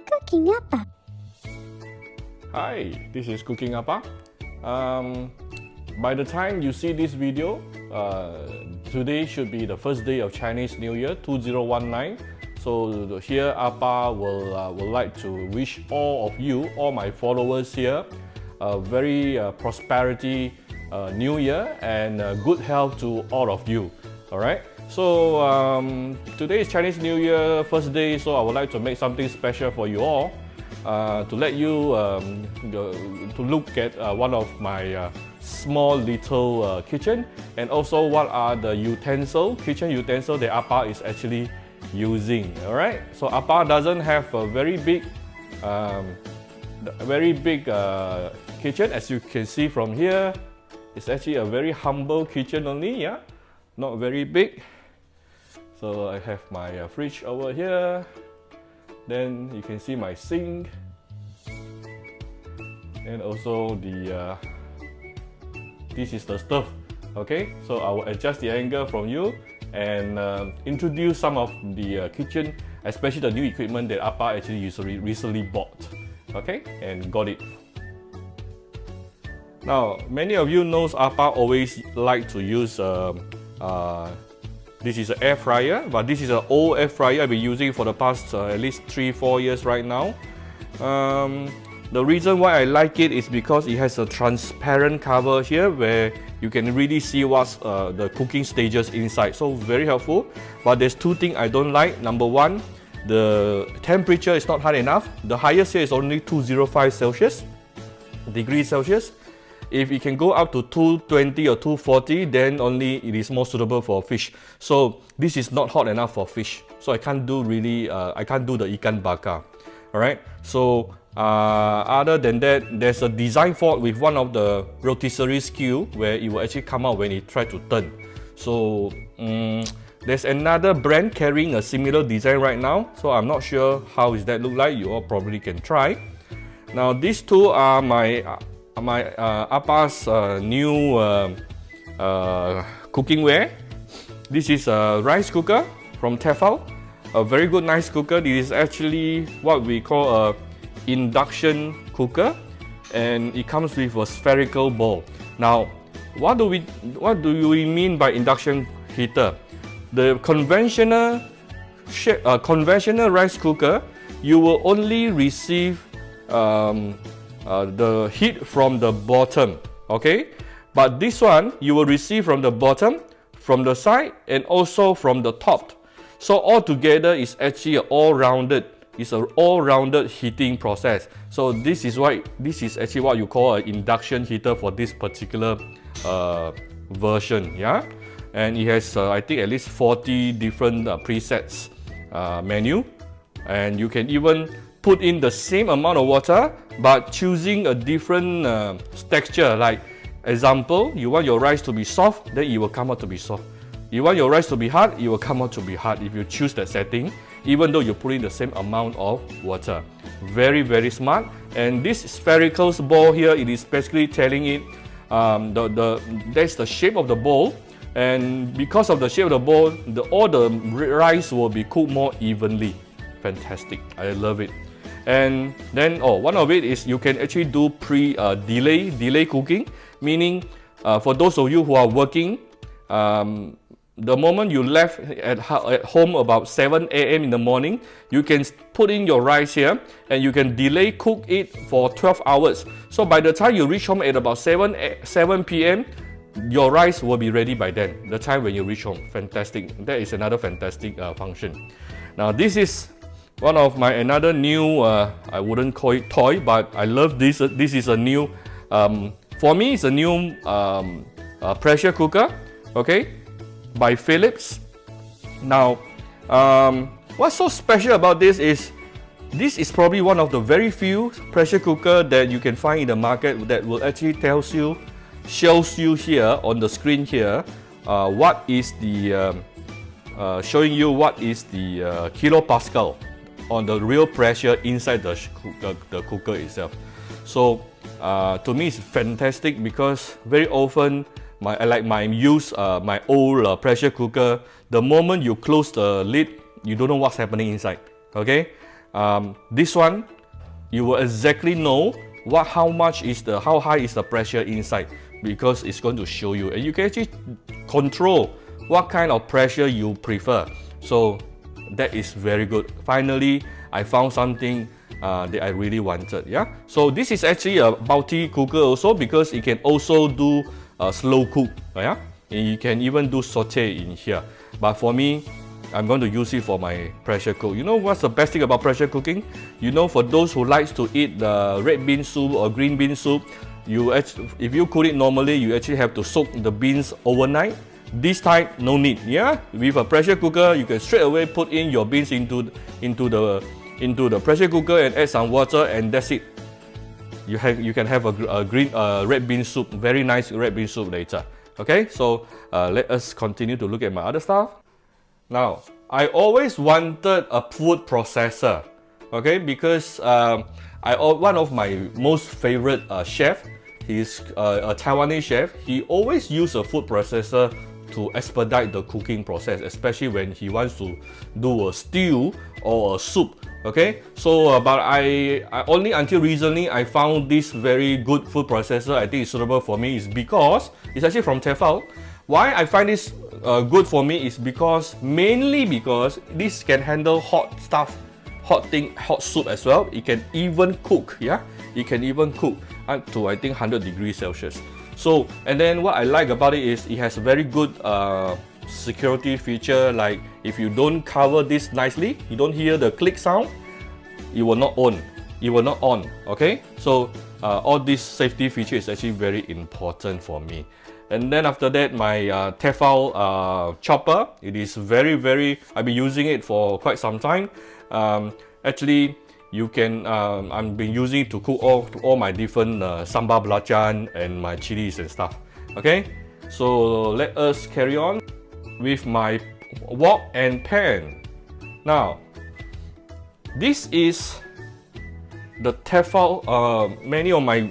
Cooking Apa. Hi, this is Cooking Apa. By the time you see this video, today should be the first day of Chinese New Year 2019. So here Apa will like to wish all of you, all my followers here, a very prosperity New Year and good health to all of you. All right. So today is Chinese New Year first day, so I would like to make something special for you all. To let you to look at one of my small little kitchen, and also what are the kitchen utensils that Apa is actually using. All right. So Apa doesn't have a very big kitchen, as you can see from here. It's actually a very humble kitchen only, yeah, not very big. So I have my fridge over here. Then you can see my sink, and also this is the stove. Okay, so I will adjust the angle from you and introduce some of the kitchen, especially the new equipment that Apa actually recently bought. Okay, and got it. Now, many of you knows Apa always like to use this is an air fryer, but this is an old air fryer I've been using for the past at least 3-4 years right now. The reason why I like it is because it has a transparent cover here where you can really see what's the cooking stages inside. So very helpful. But there's two things I don't like. Number one, the temperature is not hot enough. The highest here is only 205 degrees Celsius. If it can go up to 220 or 240, then only it is more suitable for fish. So this is not hot enough for fish. So I can't do I can't do the ikan bakar. All right. So other than that, there's a design fault with one of the rotisserie skew where it will actually come out when it try to turn. So there's another brand carrying a similar design right now. So I'm not sure how is that look like. You all probably can try. Now these two are my Apa's new cookingware. This is a rice cooker from Tefal, a very good nice cooker. This is actually what we call a induction cooker, and it comes with a spherical bowl. Now, what do we mean by induction heater? The conventional rice cooker, you will only receive the heat from the bottom, okay? But this one, you will receive from the bottom, from the side, and also from the top. So altogether, it's actually an all-rounded heating process. So this is actually what you call an induction heater for this particular version, yeah? And it has, I think, at least 40 different presets menu, and you can even put in the same amount of water, but choosing a different texture. Like example, you want your rice to be soft, then it will come out to be soft. You want your rice to be hard, it will come out to be hard if you choose that setting, even though you put in the same amount of water. Very, very smart. And this spherical bowl here, it is basically telling it that's the shape of the bowl, and because of the shape of the bowl, all the rice will be cooked more evenly. Fantastic, I love it. And then one of it is you can actually do delay cooking, meaning for those of you who are working, the moment you left at home about 7 a.m. in the morning, you can put in your rice here and you can delay cook it for 12 hours. So by the time you reach home at about 7 p.m., your rice will be ready by then, the time when you reach home. Fantastic. That is another fantastic function. Now this is one of my another new, I wouldn't call it toy, but I love this. This is a new, for me, it's a new pressure cooker, okay, by Philips. Now, what's so special about this is probably one of the very few pressure cooker that you can find in the market that will actually shows you here on the screen here, what is the, showing you what is the kilopascal on the real pressure inside the cooker itself. So to me it's fantastic because very often my old pressure cooker, the moment you close the lid, you don't know what's happening inside. Okay, This one, you will exactly know how high is the pressure inside, because it's going to show you, and you can actually control what kind of pressure you prefer. So that is very good. Finally, I found something that I really wanted. Yeah. So this is actually a multi cooker also, because it can also do slow cook. Yeah. And you can even do saute in here. But for me, I'm going to use it for my pressure cook. You know what's the best thing about pressure cooking? You know, for those who likes to eat the red bean soup or green bean soup, if you cook it normally, you actually have to soak the beans overnight. This type, no need. Yeah, with a pressure cooker, you can straight away put in your beans into the pressure cooker and add some water, and that's it. You can have a red bean soup, very nice red bean soup later. Okay, so let us continue to look at my other stuff. Now, I always wanted a food processor, okay, because one of my most favorite chef, he's a Taiwanese chef. He always use a food processor to expedite the cooking process, especially when he wants to do a stew or a soup. Okay, so but I only until recently I found this very good food processor. I think it's suitable for me is because it's actually from Tefal. Why I find this good for me is mainly because this can handle hot stuff, hot soup as well. It can even cook. Yeah, it can even cook up to I think 100 degrees Celsius. So, and then what I like about it is it has a very good security feature. Like if you don't cover this nicely, you don't hear the click sound, it will not on. It will not on. Okay, so all this safety feature is actually very important for me. And then after that, my Tefal chopper. It is very. I've been using it for quite some time. Actually, you can. I've been using it to cook all my different sambal belacan and my chilies and stuff. Okay, so let us carry on with my wok and pan. Now, this is the Tefal. Many of my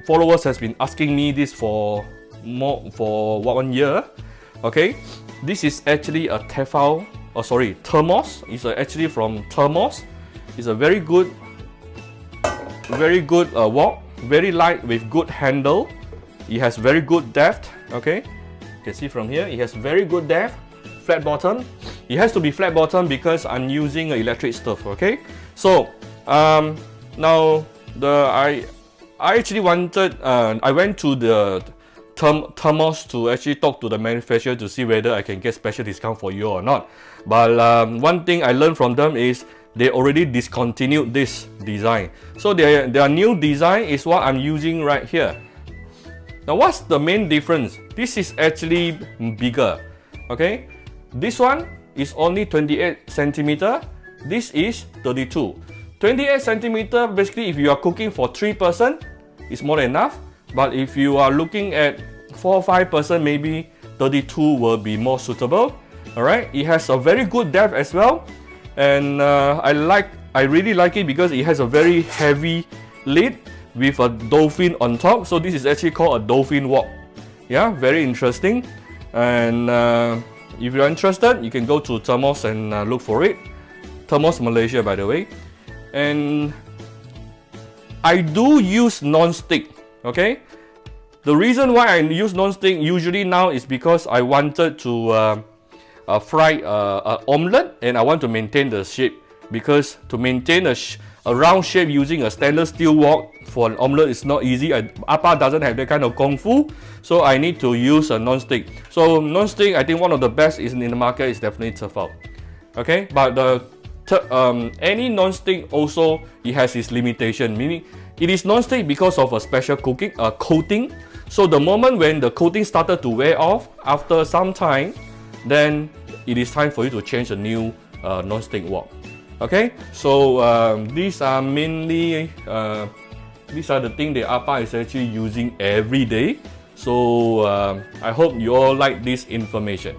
followers has been asking me this for 1 year. Okay, this is actually a Tefal. Oh, sorry, Thermos. It's actually from Thermos. It's a very good wok. Very light with good handle. It has very good depth. Okay, you can see from here. It has very good depth. Flat bottom. It has to be flat bottom because I'm using an electric stove. Okay, so now I actually wanted. I went to the Thermos to actually talk to the manufacturer to see whether I can get special discount for you or not. But one thing I learned from them is they already discontinued this design. So their new design is what I'm using right here. Now what's the main difference? This is actually bigger. Okay, this one is only 28 centimeter. This is 32. 28 centimeter, basically if you are cooking for 3 person, it's more than enough. But if you are looking at 4 or 5 person, maybe 32 will be more suitable. Alright, it has a very good depth as well. And I really like it because it has a very heavy lid with a dolphin on top. So this is actually called a dolphin wok. Yeah, very interesting. And if you're interested, you can go to Thermos and look for it. Thermos Malaysia, by the way. And I do use non-stick. Okay, the reason why I use non-stick usually now is because I wanted to fry an omelette, and I want to maintain the shape, because to maintain a round shape using a stainless steel wok for an omelette is not easy. Appa doesn't have that kind of kung fu, so I need to use a non-stick. So non-stick, I think one of the best in the market is definitely Tefal. Okay, but any non-stick also, it has its limitation, meaning it is non-stick because of a special coating. So the moment when the coating started to wear off after some time, then it is time for you to change a new non-stick wok. Okay, so these are mainly these are the things that Appa is actually using every day. So I hope you all like this information.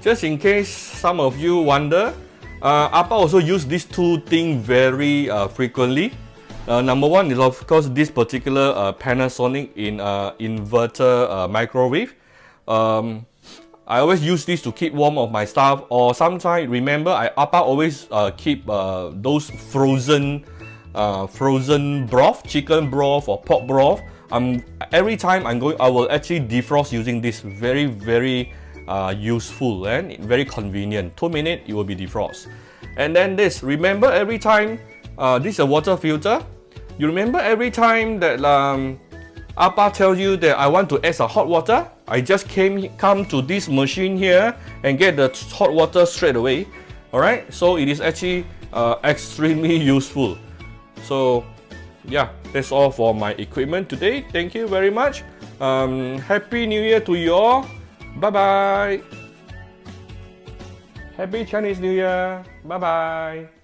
Just in case some of you wonder, Appa also use these two things very frequently. Number one is of course this particular Panasonic inverter microwave. I always use this to keep warm of my stuff, or sometimes remember Appa always keep those frozen broth, chicken broth or pork broth. Every time I will actually defrost using this. Very useful and very convenient. 2 minutes it will be defrost. And then this, remember every time this is a water filter. You remember every time that Appa tells you that I want to add some hot water, I just come to this machine here and get the hot water straight away. Alright, so it is actually extremely useful. So yeah, that's all for my equipment today. Thank you very much. Happy New Year to you all. Bye bye. Happy Chinese New Year. Bye bye.